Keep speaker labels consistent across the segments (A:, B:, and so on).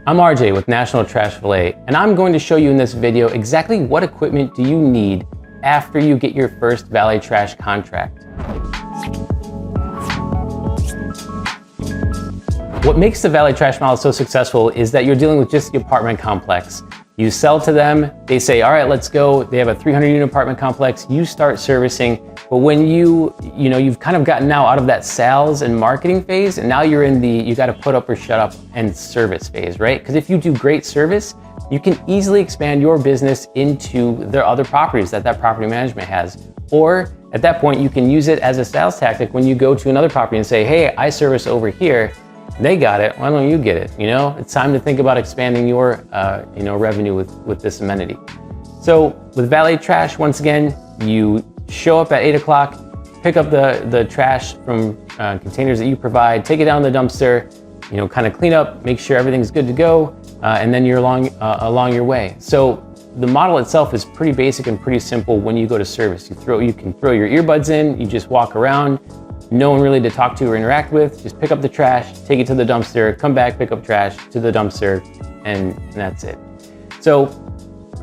A: I'm RJ with National Trash Valet, and I'm going to show you in this video exactly what equipment do you need after you get your first valet trash contract. What makes the valet trash model so successful is that you're dealing with just the apartment complex. You sell to them, they say, all right, let's go. They have a 300 unit apartment complex, you start servicing. But when you've kind of gotten now out of that sales and marketing phase, and now you're in the, you got to put up or shut up and service phase, right? Because if you do great service, you can easily expand your business into the other properties that property management has. Or at that point, you can use it as a sales tactic when you go to another property and say, hey, I service over here. They got it, why don't you get it? It's time to think about expanding your revenue with this amenity. So with valet trash, once again, you show up at 8 o'clock, pick up the trash from containers that you provide, take it down to the dumpster, kind of clean up, make sure everything's good to go, and then you're along your way. So the model itself is pretty basic and pretty simple when you go to service. You can throw your earbuds in, you just walk around, no one really to talk to or interact with, just pick up the trash, take it to the dumpster, come back, pick up trash to the dumpster, and that's it. So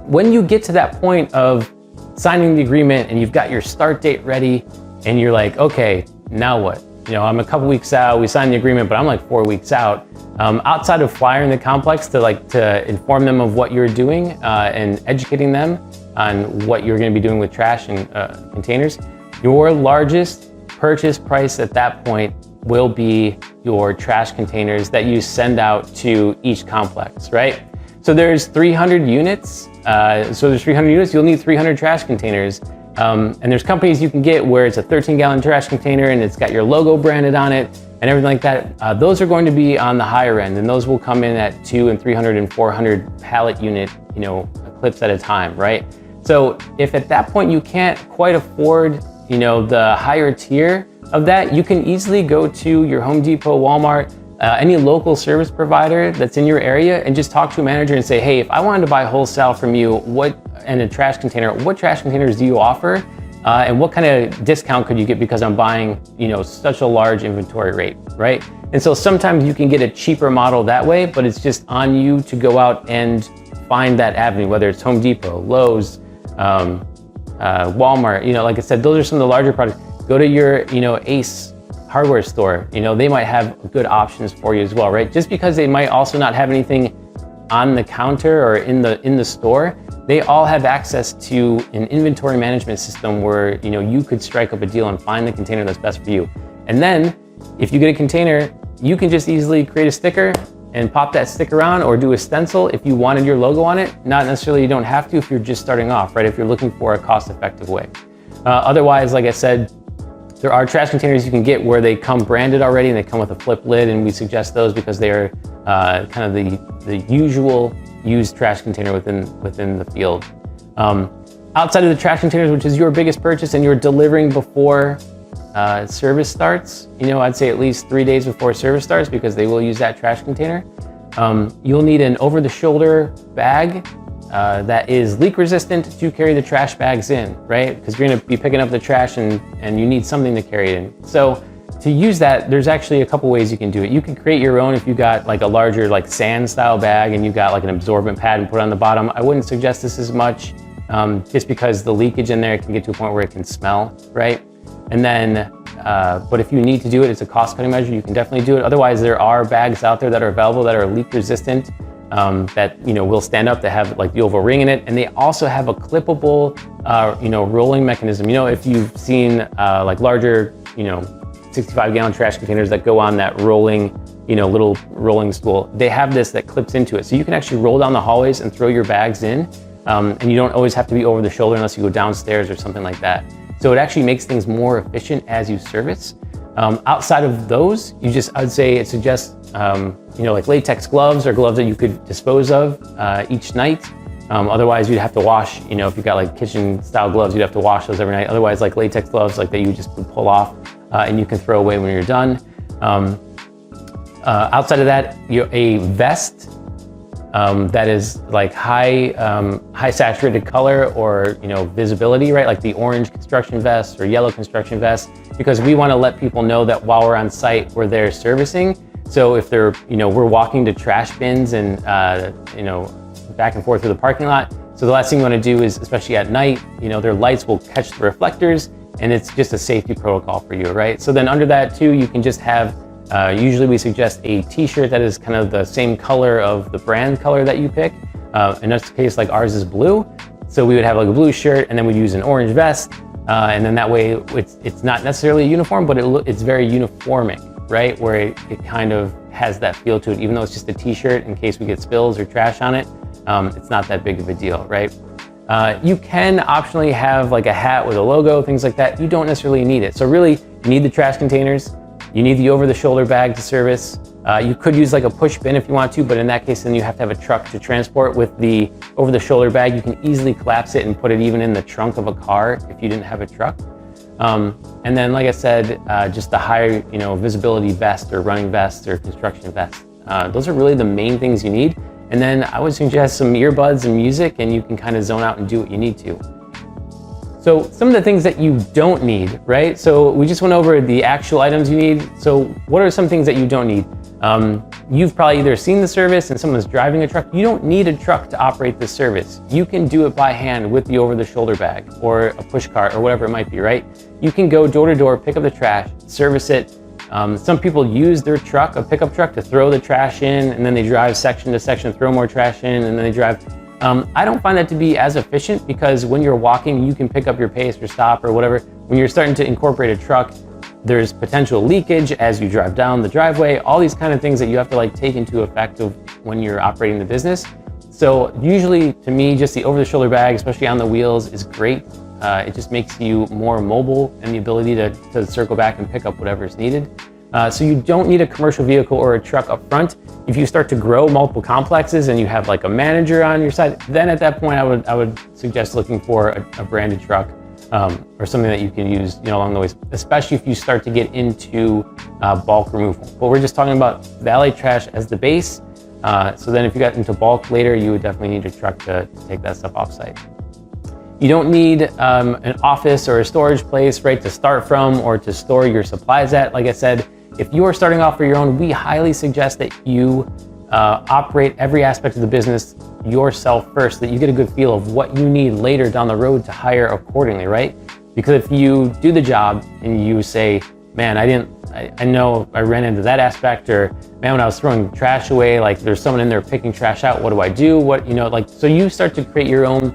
A: when you get to that point of signing the agreement and you've got your start date ready and you're like, okay, now what? I'm a couple weeks out, we signed the agreement, but I'm like 4 weeks out. Outside of flyering the complex to inform them of what you're doing and educating them on what you're gonna be doing with trash and containers, your largest purchase price at that point will be your trash containers that you send out to each complex, right? So there's 300 units. You'll need 300 trash containers. And there's companies you can get where it's a 13-gallon trash container and it's got your logo branded on it and everything like that. Those are going to be on the higher end, and those will come in at 200 and 300 and 400 pallet unit, clips at a time, right? So if at that point you can't quite afford the higher tier of that, you can easily go to your Home Depot, Walmart, any local service provider that's in your area and just talk to a manager and say, hey, if I wanted to buy wholesale from you, and a trash container, what trash containers do you offer? And what kind of discount could you get because I'm buying, such a large inventory rate, right? And so sometimes you can get a cheaper model that way, but it's just on you to go out and find that avenue, whether it's Home Depot, Lowe's, Walmart, like I said, those are some of the larger products. Go to your, Ace hardware store, they might have good options for you as well, right? Just because they might also not have anything on the counter or in the store, they all have access to an inventory management system where, you could strike up a deal and find the container that's best for you. And then if you get a container, you can just easily create a sticker and pop that sticker on or do a stencil if you wanted your logo on it. Not necessarily, you don't have to if you're just starting off, right? If you're looking for a cost-effective way. Otherwise, like I said, there are trash containers you can get where they come branded already and they come with a flip lid, and we suggest those because they are kind of the usual used trash container within the field. Outside of the trash containers, which is your biggest purchase and you're delivering before service starts, I'd say at least 3 days before service starts because they will use that trash container. You'll need an over-the-shoulder bag that is leak resistant to carry the trash bags in, right? Because you're gonna be picking up the trash and you need something to carry it in. So to use that, there's actually a couple ways you can do it. You can create your own if you got like a larger like sand style bag and you've got like an absorbent pad and put it on the bottom. I wouldn't suggest this as much just because the leakage in there can get to a point where it can smell, right? And then, but if you need to do it, it's a cost-cutting measure, you can definitely do it. Otherwise, there are bags out there that are available that are leak resistant that will stand up, that have like the oval ring in it, and they also have a clippable rolling mechanism. If you've seen like larger 65-gallon trash containers that go on that rolling little rolling stool, they have this that clips into it, so you can actually roll down the hallways and throw your bags in, and you don't always have to be over the shoulder unless you go downstairs or something like that. So it actually makes things more efficient as you service. Outside of those, I'd say it suggests like latex gloves or gloves that you could dispose of each night. Otherwise, you'd have to wash, if you've got like kitchen style gloves, you'd have to wash those every night. Otherwise, like latex gloves like that you just pull off and you can throw away when you're done. Outside of that, a vest that is like high saturated color or visibility, right? Like the orange construction vest or yellow construction vest, because we want to let people know that while we're on site, we're there servicing. So if they're, we're walking to trash bins and, back and forth through the parking lot. So the last thing you want to do is, especially at night, their lights will catch the reflectors, and it's just a safety protocol for you, right? So then under that too, you can just have, usually we suggest a t-shirt that is kind of the same color of the brand color that you pick. In this case, like ours is blue. So we would have like a blue shirt, and then we'd use an orange vest. And then that way it's not necessarily uniform, but it's very uniforming, right? Where it kind of has that feel to it, even though it's just a t-shirt in case we get spills or trash on it. It's not that big of a deal, right? You can optionally have like a hat with a logo, things like that. You don't necessarily need it. So really, you need the trash containers, you need the over-the-shoulder bag to service. You could use like a push bin if you want to, but in that case, then you have to have a truck to transport. With the over-the-shoulder bag, you can easily collapse it and put it even in the trunk of a car if you didn't have a truck. And then, like I said, just the high, visibility vest or running vest or construction vest. Those are really the main things you need. And then I would suggest some earbuds and music, and you can kind of zone out and do what you need to. So some of the things that you don't need, right? So we just went over the actual items you need. So what are some things that you don't need? You've probably either seen the service and someone's driving a truck. You don't need a truck to operate this service. You can do it by hand with the over-the-shoulder bag or a push cart or whatever it might be, right? You can go door to door, pick up the trash, service it. Some people use their truck, a pickup truck, to throw the trash in, and then they drive section to section, throw more trash in, and then they drive. I don't find that to be as efficient, because when you're walking, you can pick up your pace or stop or whatever. When you're starting to incorporate a truck, there's potential leakage as you drive down the driveway, all these kind of things that you have to like take into effect of when you're operating the business. So usually, to me, just the over-the-shoulder bag, especially on the wheels, is great. It just makes you more mobile and the ability to circle back and pick up whatever is needed. So you don't need a commercial vehicle or a truck up front. If you start to grow multiple complexes and you have like a manager on your side, then at that point I would suggest looking for a branded truck or something that you can use along the way, especially if you start to get into bulk removal. But we're just talking about valet trash as the base. So then if you got into bulk later, you would definitely need a truck to take that stuff offsite. You don't need an office or a storage place, right, to start from or to store your supplies at. Like I said, if you are starting off for your own, we highly suggest that you operate every aspect of the business yourself first, so that you get a good feel of what you need later down the road to hire accordingly, right? Because if you do the job and you say, man, I know I ran into that aspect, or man, when I was throwing trash away, like there's someone in there picking trash out, what do I do? So you start to create your own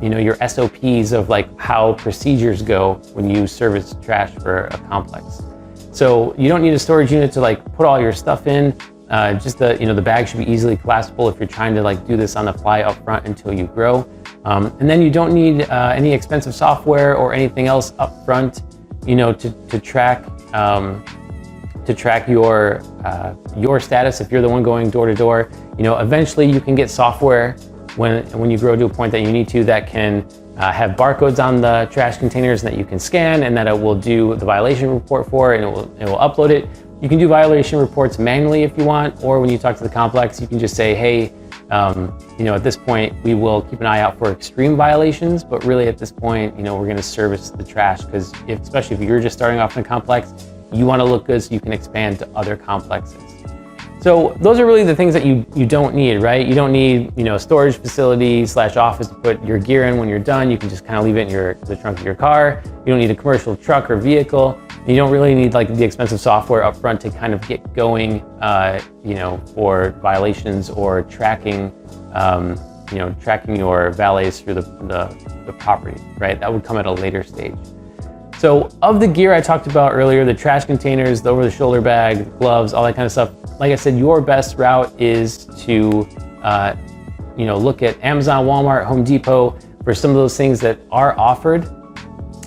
A: your SOPs of like how procedures go when you service trash for a complex. So you don't need a storage unit to like put all your stuff in. Just the bag should be easily collapsible if you're trying to like do this on the fly up front until you grow. And then you don't need any expensive software or anything else up front, to track your status if you're the one going door to door. Eventually you can get software when you grow to a point that you need to, that can have barcodes on the trash containers that you can scan, and that it will do the violation report for, and it will upload it. You can do violation reports manually if you want, or when you talk to the complex, you can just say, hey, at this point, we will keep an eye out for extreme violations, but really at this point, we're going to service the trash, because especially if you're just starting off in a complex, you want to look good so you can expand to other complexes. So those are really the things that you don't need, right? You don't need, a storage facility / office to put your gear in when you're done. You can just kind of leave it in the trunk of your car. You don't need a commercial truck or vehicle. You don't really need like the expensive software up front to kind of get going, for violations or tracking, tracking your valets through the property, right? That would come at a later stage. So of the gear I talked about earlier, the trash containers, the over-the-shoulder bag, the gloves, all that kind of stuff, like I said, your best route is to look at Amazon, Walmart, Home Depot for some of those things that are offered.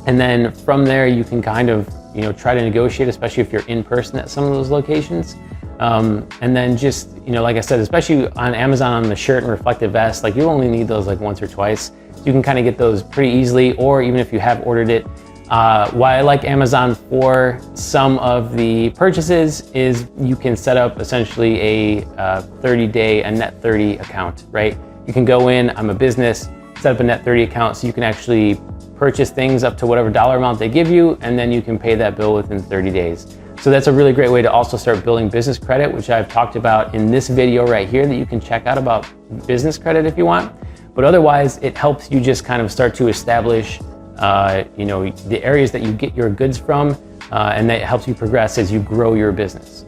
A: And then from there, you can kind of try to negotiate, especially if you're in person at some of those locations. And then just, like I said, especially on Amazon, on the shirt and reflective vest, like you only need those like once or twice. So you can kind of get those pretty easily, or even if you have ordered it. Why I like Amazon for some of the purchases is you can set up essentially a 30-day, a net 30 account, right? You can go in, I'm a business, set up a net 30 account so you can actually purchase things up to whatever dollar amount they give you, and then you can pay that bill within 30 days. So that's a really great way to also start building business credit, which I've talked about in this video right here that you can check out about business credit if you want. But otherwise, it helps you just kind of start to establish the areas that you get your goods from, and that helps you progress as you grow your business.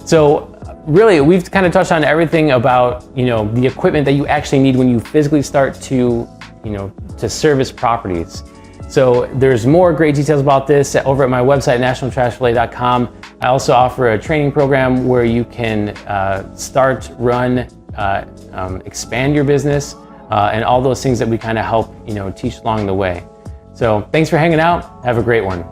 A: So really, we've kind of touched on everything about the equipment that you actually need when you physically start to service properties. So there's more great details about this over at my website, nationaltrashvalet.com. I also offer a training program where you can start, run, expand your business, and all those things that we kind of help teach along the way. So thanks for hanging out. Have a great one.